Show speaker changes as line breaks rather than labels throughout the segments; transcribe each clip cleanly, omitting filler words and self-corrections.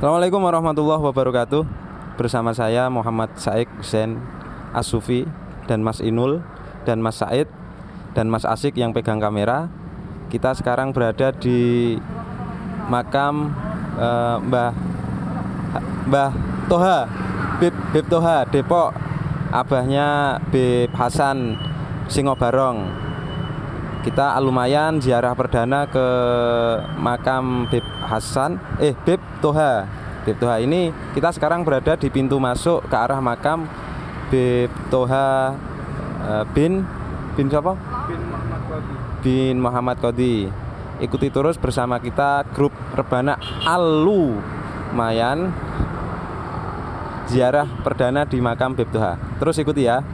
Assalamualaikum warahmatullahi wabarakatuh. Bersama saya Muhammad Saik Hussein As-Sufi dan Mas Inul dan Mas Said dan Mas Asik yang pegang kamera. Kita sekarang berada di makam Mbah Toha, Bib Toha, Depok. Abahnya Bib Hasan Singobarong. Kita lumayan ziarah perdana ke makam Bib Toha. Bib Toha ini kita sekarang berada di pintu masuk ke arah makam Bib Toha bin siapa? Bin Muhammad Qodi. Ikuti terus bersama kita grup Rebana Lumayan ziarah perdana di makam Bib Toha. Terus ikuti ya.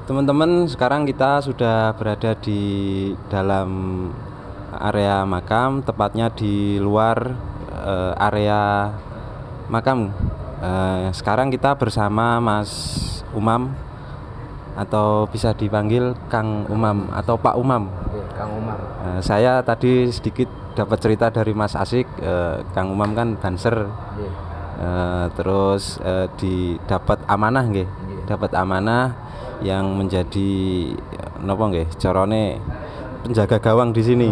Teman-teman, sekarang kita sudah berada di dalam area makam, tepatnya di luar area makam. Sekarang kita bersama Mas Umam, atau bisa dipanggil Kang Umam atau Pak Umam.
Kang Umam.
Saya tadi sedikit dapat cerita dari Mas Asik, Kang Umam kan banser. Terus didapat amanah nggih. Dapat amanah yang menjadi napa nggih carane penjaga gawang di sini.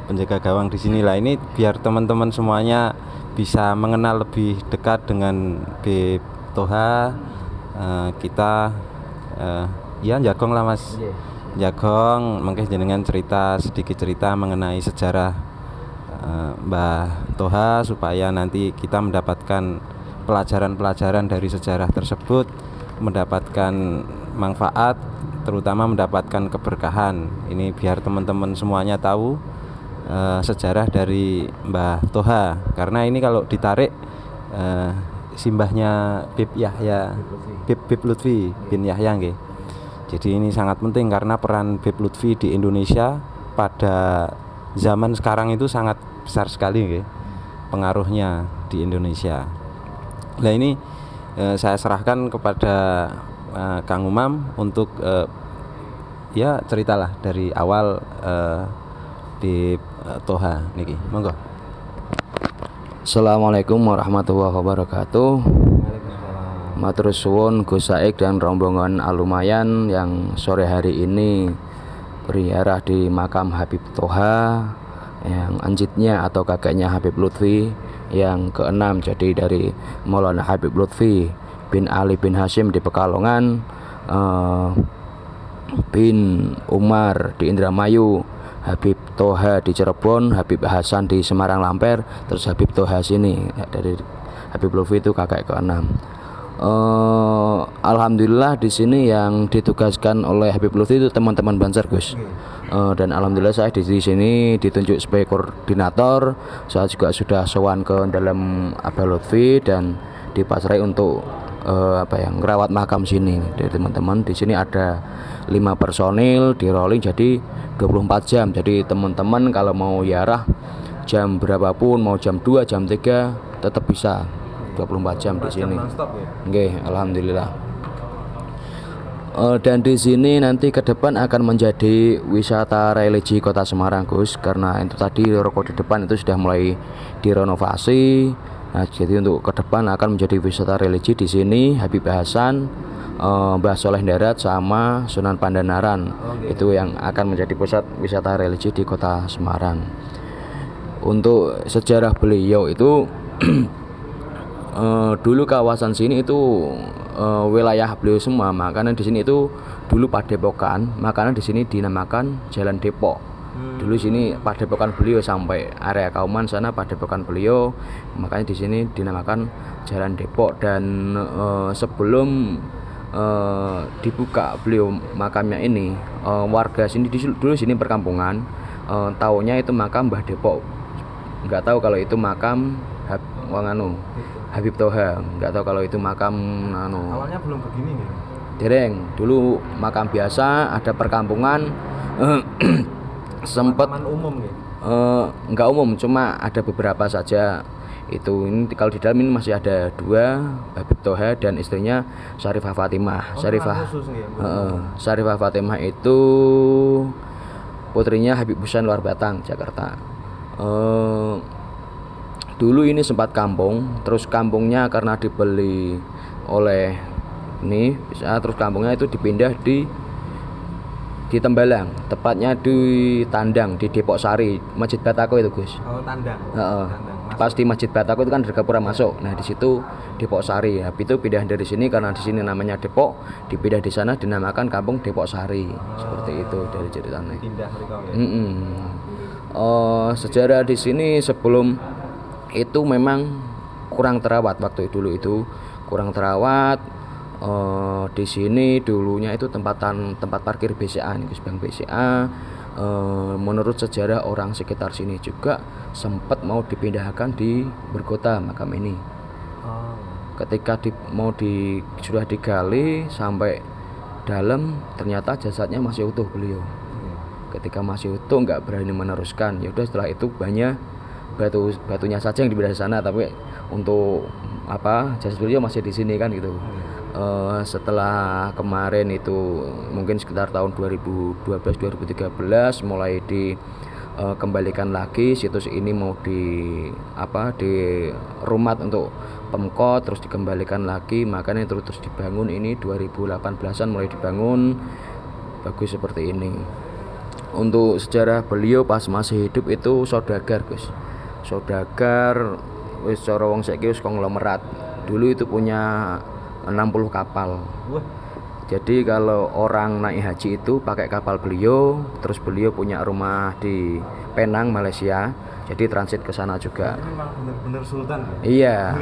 Penjaga gawang di sini lah, ini biar teman-teman semuanya bisa mengenal lebih dekat dengan Bib Toha. Kita ya jagong lah Mas. Jagong mengke jenengan sedikit cerita mengenai sejarah Mbah Toha supaya nanti kita mendapatkan pelajaran-pelajaran dari sejarah tersebut, mendapatkan manfaat, terutama mendapatkan keberkahan. Ini biar teman-teman semuanya tahu sejarah dari Mbah Toha. Karena ini kalau ditarik simbahnya Bib Lutfi bin Yahya nggih. Jadi ini sangat penting karena peran Bib Lutfi di Indonesia pada zaman sekarang itu sangat besar sekali nggih, pengaruhnya di Indonesia. Nah ini saya serahkan kepada Kang Umam untuk ya ceritalah dari awal Bib Toha niki. Monggo.
Assalamualaikum warahmatullahi wabarakatuh. Matur suwun Gus Saik dan rombongan Alumayan yang sore hari ini berziarah di makam Habib Toha yang anjitnya atau kakeknya Habib Lutfi yang keenam. Jadi dari Maulana Habib Lutfi bin Ali bin Hashim di Pekalongan, bin Umar di Indramayu, Habib Toha di Cirebon, Habib Hasan di Semarang Lamper, terus Habib Toha sini dari Habib Lutfi itu kakek keenam. Alhamdulillah di sini yang ditugaskan oleh Habib Lutfi itu teman-teman Banser Gus. Dan alhamdulillah saya di sini ditunjuk sebagai koordinator. Saya juga sudah sowan ke dalam Abah Lutfi dan dipasrai untuk ngerawat makam sini. Dari teman-teman di sini ada 5 personil di rolling jadi 24 jam. Jadi teman-teman kalau mau ziarah jam berapapun, mau jam 2, jam 3 tetap bisa 24 jam di sini. Nggih, alhamdulillah. Dan di sini nanti ke depan akan menjadi wisata religi Kota Semarang Gus, karena itu tadi rokok di depan itu sudah mulai direnovasi. Nah, jadi untuk ke depan akan menjadi wisata religi di sini. Habib Hasan Mbah Soleh Darat sama Sunan Pandanaran. Itu yang akan menjadi pusat wisata religi di Kota Semarang. Untuk sejarah beliau itu dulu kawasan sini itu wilayah beliau semua, makanya di sini itu dulu padepokan, makanya di sini dinamakan Jalan Depok. Dulu sini padepokan beliau sampai area Kauman sana padepokan beliau, makanya di sini dinamakan Jalan Depok. Dan sebelum dibuka beliau makamnya ini, warga sini dulu sini perkampungan, taunya itu makam Mbah Depok, nggak tahu kalau itu makam Habib Toha, nggak tahu kalau itu makam
Awalnya belum begini nih.
dereng, dulu makam biasa, ada perkampungan. Sempat
umum nih.
nggak umum, cuma ada beberapa saja. Itu ini kalau di dalam ini masih ada 2, Habib Toha dan istrinya Syarifah Fatimah. Syarifah Fatimah itu putrinya Habib Husain Luar Batang, Jakarta. Dulu ini sempat kampung, terus kampungnya karena dibeli oleh ini, terus kampungnya itu dipindah di Tembalang, tepatnya di Tandang, di Depok Sari, Masjid Batako itu, Gus.
Oh, Tandang.
Pas di Masjid Batako itu kan dari Gapura masuk. Nah, di situ Depok Sari. Habis itu pindah dari sini karena di sini namanya Depok, dipindah di sana dinamakan Kampung Depok Sari. Seperti itu dari ceritanya.
Pindah ya.
Sejarah di sini sebelum itu memang kurang terawat, waktu dulu itu kurang terawat. Di sini dulunya itu tempat parkir BCA nih, Gus, Bank BCA. Menurut sejarah orang sekitar sini juga sempat mau dipindahkan di Bergota makam ini. Ketika sudah digali sampai dalam, ternyata jasadnya masih utuh beliau. Ketika masih utuh nggak berani meneruskan. Ya udah, setelah itu banyak batunya saja yang dipindah di sana, tapi untuk jasad beliau masih di sini kan gitu. Setelah kemarin itu mungkin sekitar tahun 2012-2013 mulai dikembalikan lagi, situs ini mau dirumat untuk Pemkot, terus dikembalikan lagi, makanya terus dibangun. Ini 2018an mulai dibangun, bagus seperti ini. Untuk sejarah beliau pas masih hidup itu saudagar, Gus. Saudagar wis cara wong saiki wis konglomerat. Dulu itu punya 60 kapal. Jadi kalau orang naik haji itu pakai kapal beliau, terus beliau punya rumah di Penang, Malaysia. Jadi transit ke sana juga.
Memang benar-benar sultan.
Iya.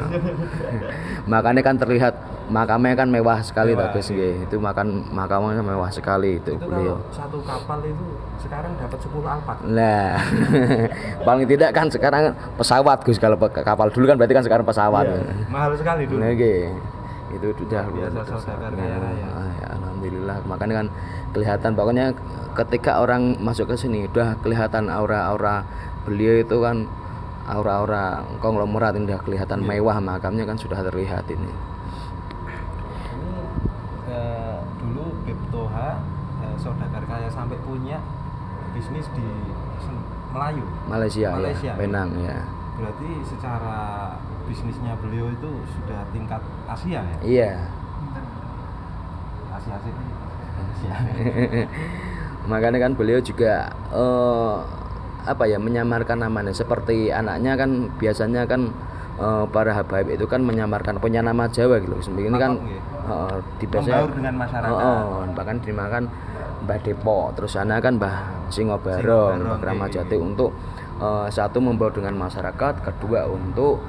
Makanya kan terlihat makamnya kan mewah sekali, Gus. Itu makamnya mewah sekali itu beliau.
Satu kapal itu sekarang dapat 10 Alphard.
Nah, paling tidak kan sekarang pesawat, Gus. Kalau kapal dulu kan berarti kan sekarang pesawat.
Iya, mahal sekali dulu.
Itu sudah
biasa saudagar kaya raya.
Ya, alhamdulillah. Makanya kan kelihatan, pokoknya ketika orang masuk ke sini udah kelihatan aura-aura beliau itu kan, aura-aura konglomerat, udah kelihatan mewah, makamnya kan sudah terlihat ini.
Dulu Habib Toha saudagar kaya sampai punya bisnis di
Malaysia. Ya, Penang ya.
Berarti secara bisnisnya beliau itu sudah tingkat Asia ya?
Iya.
Asia.
Makanya kan beliau juga menyamarkan namanya seperti anaknya kan, biasanya kan para habaib itu kan menyamarkan punya nama Jawa gitu. Ini kan
membaur dengan masyarakat.
Bahkan dimakan Mbah Depok, terus sana kan Mbah Singobarong, Mbah Kramajati, untuk satu membaur dengan masyarakat, kedua untuk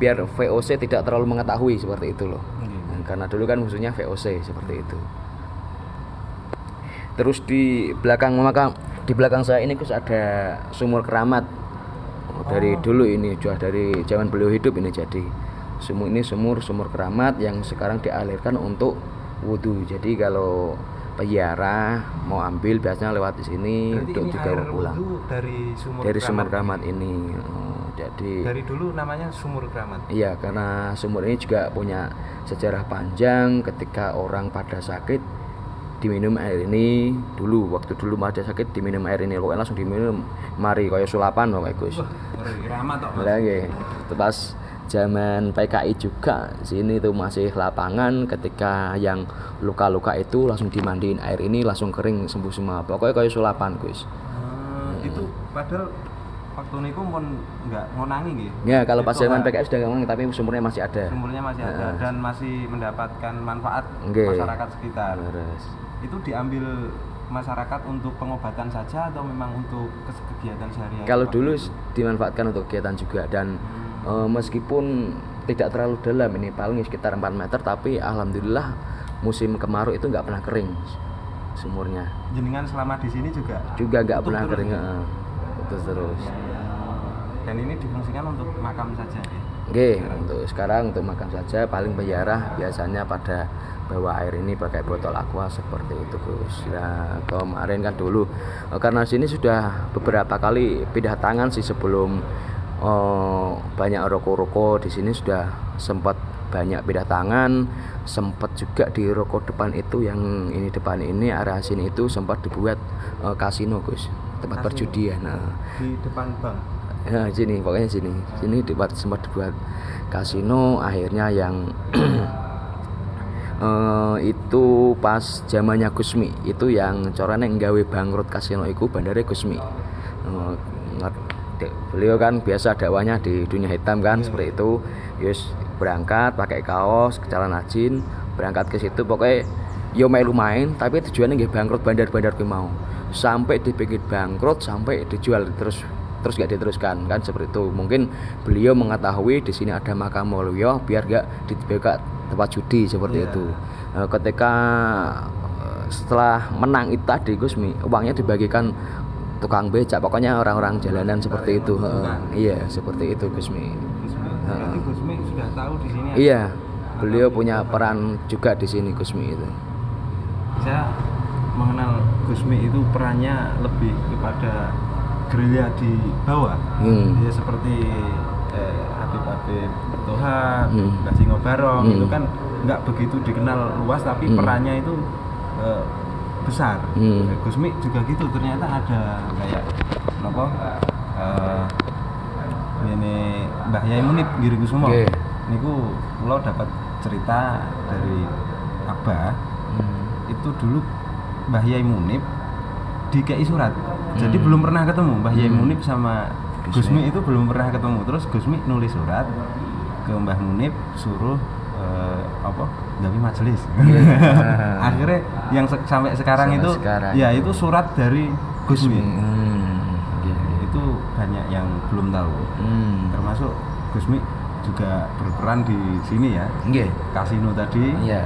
biar VOC tidak terlalu mengetahui seperti itu loh. Karena dulu kan musuhnya VOC seperti itu. Terus di belakang saya ini, Gus, ada sumur keramat. Dari dulu ini sudah dari zaman beliau hidup ini, jadi sumur keramat yang sekarang dialirkan untuk wudhu. Jadi kalau peziarah mau ambil biasanya lewat di sini untuk dibawa pulang. Dari sumur keramat ini. Jadi
dari dulu namanya sumur keramat.
Iya, karena sumur ini juga punya sejarah panjang. Ketika orang pada sakit diminum air ini dulu, waktu dulu pada sakit diminum air ini, kok langsung diminum mari kaya sulapan kok, Gus.
Keramat tok.
Lagi pas zaman PKI juga sini tuh masih lapangan, ketika yang luka-luka itu langsung dimandiin air ini langsung kering sembuh semua, pokoknya kayak sulapan Gus.
Itu padahal waktu niku pun nggak ngonangi gitu.
Ya kalau pas zaman PKI sudah ngonangi tapi sumurnya masih ada.
Sumurnya masih ada dan masih mendapatkan manfaat masyarakat sekitar.
Beres.
Itu diambil masyarakat untuk pengobatan saja atau memang untuk kegiatan sehari-hari?
Kalau dulu dimanfaatkan untuk kegiatan juga, dan meskipun tidak terlalu dalam, ini paling sekitar 4 meter, tapi alhamdulillah musim kemarau itu nggak pernah kering sumurnya.
Jenengan selama di sini juga
nggak pernah kering, terus.
Dan ini difungsikan untuk makam saja ya?
Oke, untuk sekarang untuk makam saja, paling peziarah biasanya pada bawa air ini pakai botol aqua seperti itu Gus. Nah kemarin kan dulu karena sini sudah beberapa kali pindah tangan sih, sebelum banyak ruko-ruko di sini sudah sempat banyak pindah tangan, sempat juga di ruko depan itu, yang ini depan ini arah sini itu sempat dibuat kasino Gus, tempat perjudian. Nah,
di depan bank.
Ya sini, pokoknya sini sempat dibuat kasino, akhirnya yang itu pas zamannya Gusmi itu yang corane nggawe bangkrut kasino iku bandare Gusmi. Beliau kan biasa dakwanya di dunia hitam kan, seperti itu. Yus berangkat pakai kaos, celana jin, berangkat ke situ pokoknya yo melu main, tapi tujuannya nggih bangkrut bandar-bandar ki mau. Sampai dipikir bangkrut, sampai dijual terus gak diteruskan kan, seperti itu. Mungkin beliau mengetahui di sini ada makam Waluyo biar gak dibuka tempat judi seperti itu. Ketika setelah menang itu tadi Gusmi, uangnya dibagikan tukang becak, pokoknya orang-orang jalanan seperti itu. Iya seperti itu Gusmi.
Berarti Gusmi sudah tahu di sini.
Iya, beliau punya peran juga di sini Gusmi itu.
Saya mengenal Gusmi itu perannya lebih kepada gerilya di bawah. Dia seperti Habib Toha, Mbah Singo Barong itu kan nggak begitu dikenal luas, tapi perannya itu besar. Gusmi juga gitu, ternyata ada kayak nopo ini Mbah Yai Munib Giri Kusumo. Niku lo dapat cerita dari Abah. Itu dulu Mbah Yai Munib dikei surat. Jadi belum pernah ketemu Mbah Yai Munib sama Gusmi itu belum pernah ketemu. Terus Gusmi nulis surat ke Mbah Munib suruh gawe majelis. Akhirnya yang sampai sekarang itu ya itu surat dari Gusmi. Itu banyak yang belum tahu. Termasuk Gusmi juga berperan di sini ya. Kasino tadi.
Iya.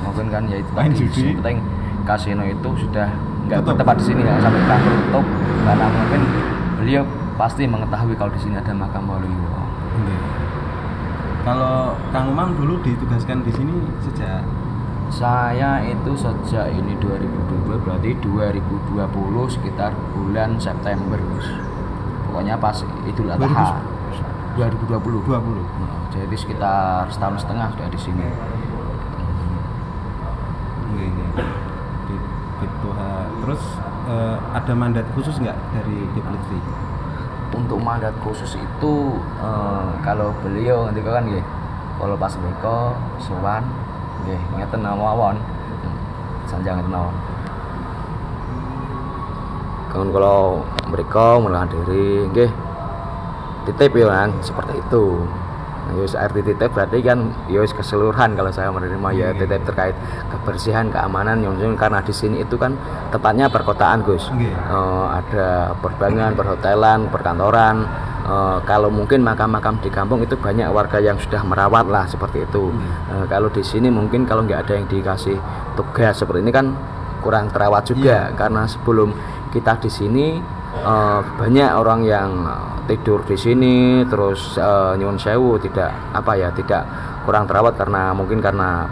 Mungkin kan ya itu
main judi.
Penting kasino itu sudah nggak bertempat di sini ya, sampai bangkrut tutup, karena mungkin beliau pasti mengetahui kalau di sini ada makam Waluyo.
Kalau Kang Umang dulu ditugaskan di sini sejak?
Saya itu sejak ini 2020, berarti 2020 sekitar bulan September Gus. Pokoknya pas Idul Adha 2020. Jadi sekitar setahun setengah sudah di sini.
Terus ada mandat khusus nggak dari Bib Lutfi?
Untuk mandat khusus itu kalau beliau nanti kan ya, kalau pas mereka sowan nggih ngeten mawon sanjang ngeten mawon. Kalau mereka menahan diri nggih titip ya kan, seperti itu. Yus arti titip berarti kan yus keseluruhan kalau saya menerima ya titip terkait kebersihan, keamanan yang karena di sini itu kan tempatnya perkotaan Gus. Ada perbankan, perhotelan, perkantoran. Kalau mungkin makam-makam di kampung itu banyak warga yang sudah merawat lah seperti itu. Kalau di sini mungkin kalau nggak ada yang dikasih tugas seperti ini kan kurang terawat juga. Karena sebelum kita di sini banyak orang yang tidur di sini, terus nyuwun sewu tidak kurang terawat karena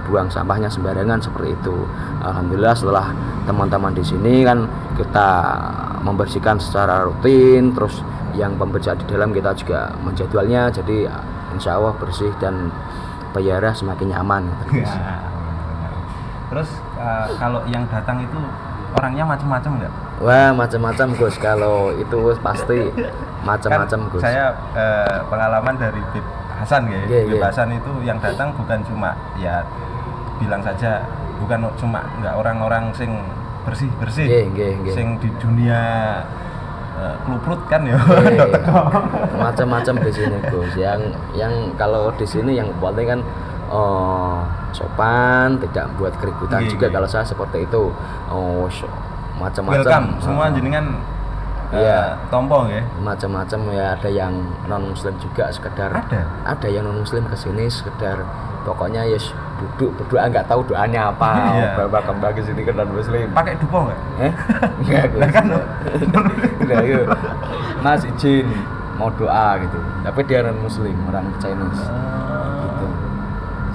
buang sampahnya sembarangan seperti itu. Alhamdulillah setelah teman-teman di sini kan kita membersihkan secara rutin, terus yang pembersihan di dalam kita juga menjadwalnya, jadi insya Allah bersih dan peziarah semakin nyaman.
Terus kalau yang datang itu orangnya macam-macam nggak?
Wah macam-macam Gus, kalau itu pasti macam-macam
kan
Gus.
Saya pengalaman dari Bib kebebasan ya. Kebebasan itu yang datang bukan cuma ya bilang saja bukan cuma enggak orang-orang sing bersih-bersih. Sing di dunia kluprut kan ya.
Macam-macam di sini Gus. Yang kalau di sini yang penting kan sopan, tidak buat keributan juga. Kalau saya seperti itu. Macam-macam.
Welcome semua jenengan. Tompo ya.
Macam-macam ya, ada yang non muslim juga sekedar. Ada yang non muslim kesini sekedar pokoknya ya duduk berdoa, nggak tahu doanya apa. Bawa kembali ke sini ke non muslim.
Pakai dupo nggak?
Enggak kan. Mas izin mau doa gitu. Tapi dia non muslim, orang Chinese. Gitu.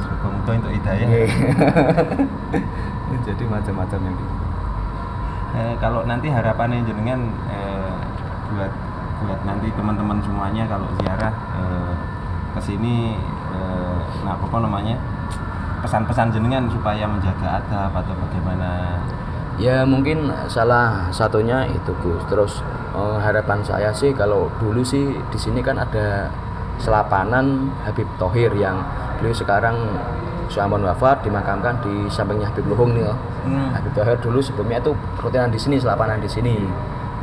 Semoga untuk hidayah.
Jadi macam-macam yang gitu.
Kalau nanti harapannya jenengan buat nanti teman-teman semuanya kalau ziarah ke sini pesan-pesan jenengan supaya menjaga adab atau bagaimana?
Ya mungkin salah satunya itu Gus. Terus harapan saya sih kalau dulu sih di sini kan ada selapanan Habib Thohir yang beliau sekarang sampun wafat, dimakamkan di sampingnya Habib Luhung nih. Habib Thohir dulu sebelumnya itu rutinan di sini, selapanan di sini.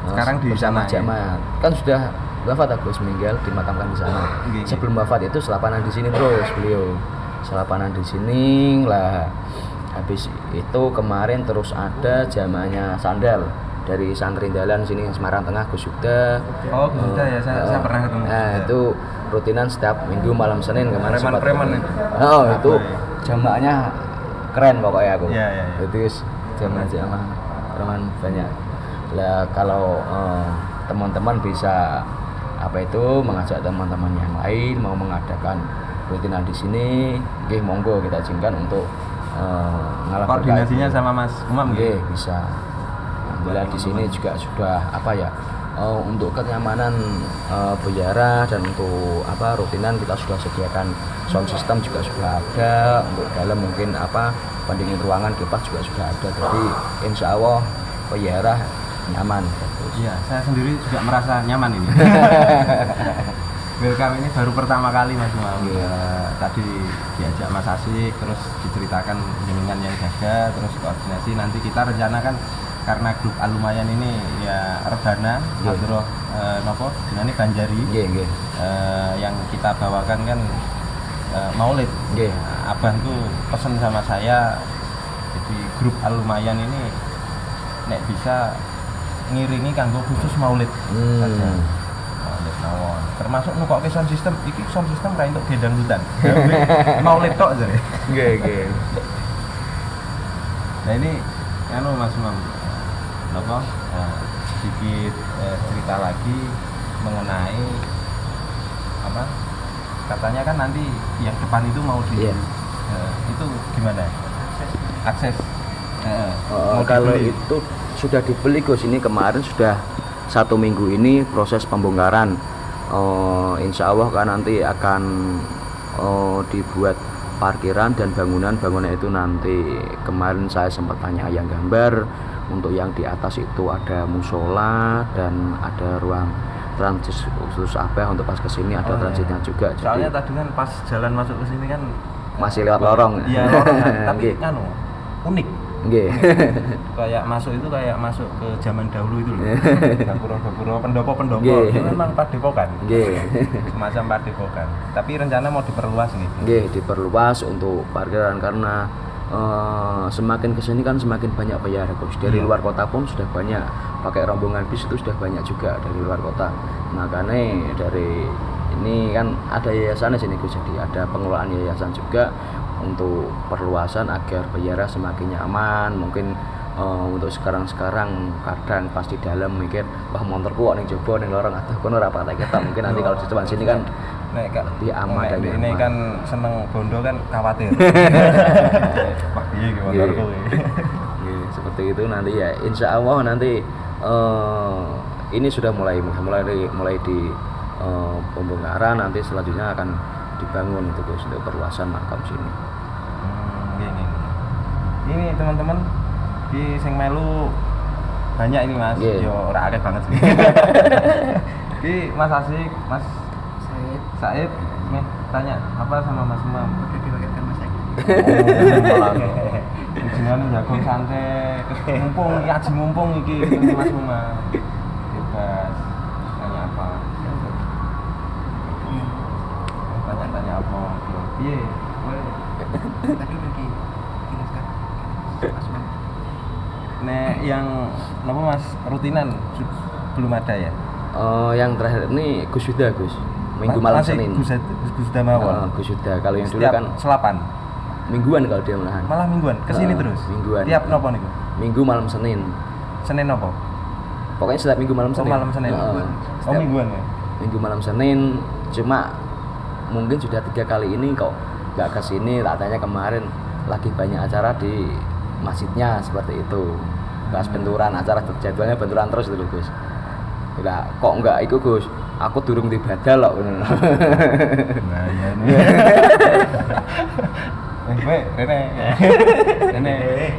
Sekarang di
bersama
sana
jamaah. Kan sudah wafat Agus, meninggal, dimakamkan di sana. Sebelum wafat itu selapanan di sini terus beliau. Selapanan di sini lah. Habis itu kemarin terus ada jamaahnya sandal dari Santri Dalan sini Semarang Tengah Gus Yuda.
Oh, Gus Yuda ya, saya pernah ketemu.
Itu rutinan setiap minggu malam Senin kemarin.
Preman.
Itu jamaahnya keren pokoknya aku.
Iya.
Itu jamaah preman banyak. Lah kalau teman-teman bisa mengajak teman-teman yang lain mau mengadakan rutinan di sini, nggih monggo kita izinkan untuk
koordinasinya sama Mas Umam
nggih bisa. Alhamdulillah di sini juga sudah untuk kenyamanan berziarah dan untuk rutinan kita sudah sediakan sound system juga sudah ada, untuk dalam mungkin pendingin ruangan kipas juga sudah ada. Jadi insya Allah berziarah nyaman.
Iya, saya sendiri juga merasa nyaman ini. Welcome ini baru pertama kali Mas Umam. Tadi diajak Mas Asik, terus diceritakan jenengan yang jaga, terus koordinasi. Nanti kita rencanakan karena grup Alumayan ini ya rebana, Hadroh ini Banjari. Yang kita bawakan kan Maulid. Abah tuh pesen sama saya, jadi grup Alumayan ini nek bisa ngiringi kanggo khusus Maulid saja. Maulid mawon. Termasuk nukoke sound system, iki sound system ra entuk gendang hutan. Maulid tok jare.
Nggih.
Nah ini Mas Umam. Sedikit cerita lagi mengenai katanya kan nanti yang depan itu mau itu gimana? Akses.
Kalau itu sudah dibeli Gus, ini kemarin sudah 1 minggu ini proses pembongkaran. Insya Allah kan nanti akan dibuat parkiran dan bangunan itu nanti kemarin saya sempat tanya yang gambar. Untuk yang di atas itu ada musola dan ada ruang transit khusus untuk pas kesini ada transitnya juga.
Soalnya tadi kan pas jalan masuk ke sini kan
masih lewat lorong.
Iya, lorong kan. Tapi unik.
Nggih.
Kayak masuk ke zaman dahulu itu loh. Gapura pendopo itu memang padepokan.
Nggih.
Semacam padepokan. Tapi rencana mau diperluas nih.
Nggih, diperluas untuk parkiran karena semakin kesini kan semakin banyak bayar Gus. Dari luar kota pun sudah banyak pakai rombongan bis itu sudah banyak juga dari luar kota. Makanya dari ini kan ada yayasan di sini Gus, jadi ada pengelolaan yayasan juga untuk perluasan agar bayar semakin nyaman. Mungkin untuk sekarang kadang pas di dalam mikir wah motorku kok ning jaba ning lorong aduh kono ora patek ketok. Mungkin nanti kalau di depan sini kan lebih aman dan nyaman.
Ini kan seneng bondo kan khawatir. Wah piye iki motorku iki.
Seperti itu nanti ya insya Allah nanti ini sudah mulai di pembongkaran, nanti selanjutnya akan dibangun itu Gus untuk perluasan makam sini.
Ini teman-teman di sing melu banyak ini Mas. Yo ora akeh banget sih. Iki Mas Asik, Mas Said, nih tanya apa sama Mas Umam?
Udah diwakilkan Mas Said.
Jenengan jagung santai, mumpung ngaji mumpung iki Mas Umam. Bebas. Tanya apa? Tanya apa? Piye?
Tadi udah dijelaskan Mas Umam.
Nek yang apa Mas rutinan belum ada ya?
Yang terakhir ini Gus Yuda Gus. Minggu malam
Masih
Senin.
Gus Yuda mawon.
Gus Yuda. Kalau yang dulu
Setiap
kan
selapan.
mingguan kalau dia malahan.
Malah mingguan kesini terus.
Mingguan.
Tiap nopo niku?
Minggu malam Senin.
Senin nopo?
Pokoknya setiap minggu malam
Oh
Senin.
malam Senin. Oh
Setiap
mingguan ya.
minggu malam Senin. Cuma mungkin sudah 3 kali ini kok nggak kesini. Katanya kemarin lagi banyak acara di masjidnya seperti itu. Bahas benturan acara jadwalnya benturan terus itu Gus. Lah kok enggak ikut Gus? Aku durung ibadah loh.
Nah iya nih. Rene.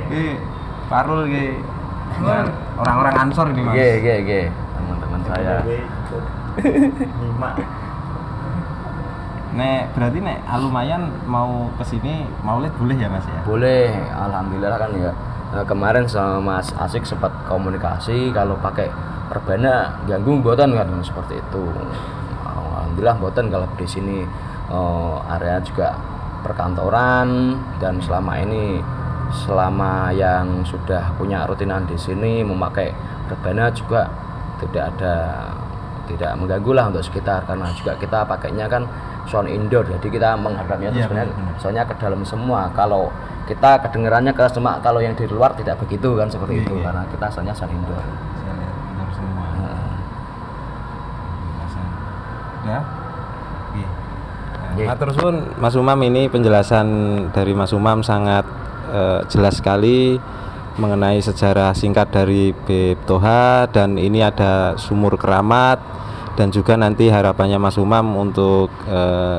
Iki Parul iki. Orang-orang Ansor ini Mas.
Iya. Teman-teman saya.
Nek berarti nek lumayan mau kesini maulid boleh ya Mas ya?
Boleh, alhamdulillah kan ya. Kemarin sama Mas Asik sempat komunikasi kalau pakai rebana ganggu mboten kan seperti itu. Alhamdulillah mboten kalau di sini area juga perkantoran dan selama yang sudah punya rutinan di sini memakai rebana juga tidak mengganggu lah untuk sekitar karena juga kita pakainya kan sound indoor jadi kita menghadapnya itu sebenarnya soalnya ke dalam semua kalau kita kedengarannya ke semua kalau yang di luar tidak begitu kan seperti itu karena kita soalnya sound indoor.
Indoor semua. Ya. Matur suwun Mas Umam, ini penjelasan dari Mas Umam sangat jelas sekali mengenai sejarah singkat dari Beb Toha dan ini ada sumur keramat dan juga nanti harapannya Mas Umam untuk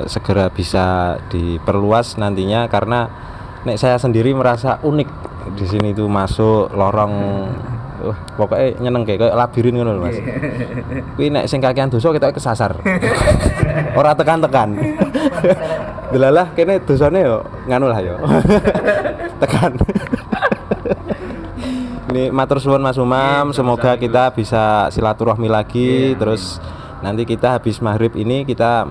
segera bisa diperluas nantinya karena nek saya sendiri merasa unik di sini tuh masuk lorong pokoknya nyeneng kayak labirin ngono lho Mas. Kuwi nek sing kakean dosa kita kesasar. Ora tekan-tekan. Delalah kene dosane yo nganu lah yo. Tekan. Ini matur suwun Mas Umam, semoga kita bisa silaturahmi lagi terus nanti kita habis maghrib ini kita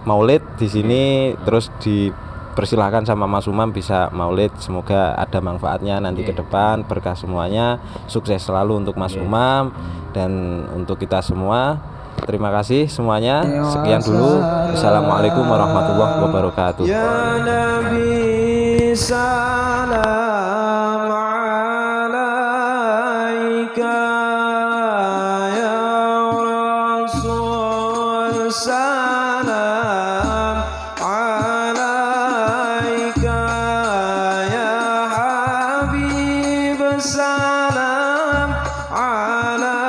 maulid di sini terus dipersilakan sama Mas Umam bisa maulid, semoga ada manfaatnya nanti ke depan, berkah semuanya, sukses selalu untuk Mas Umam dan untuk kita semua. Terima kasih semuanya. Sekian dulu. Assalamualaikum warahmatullahi wabarakatuh. Ya Nabi salam alaika ya Rasul salam alaika ya Habib salam alaika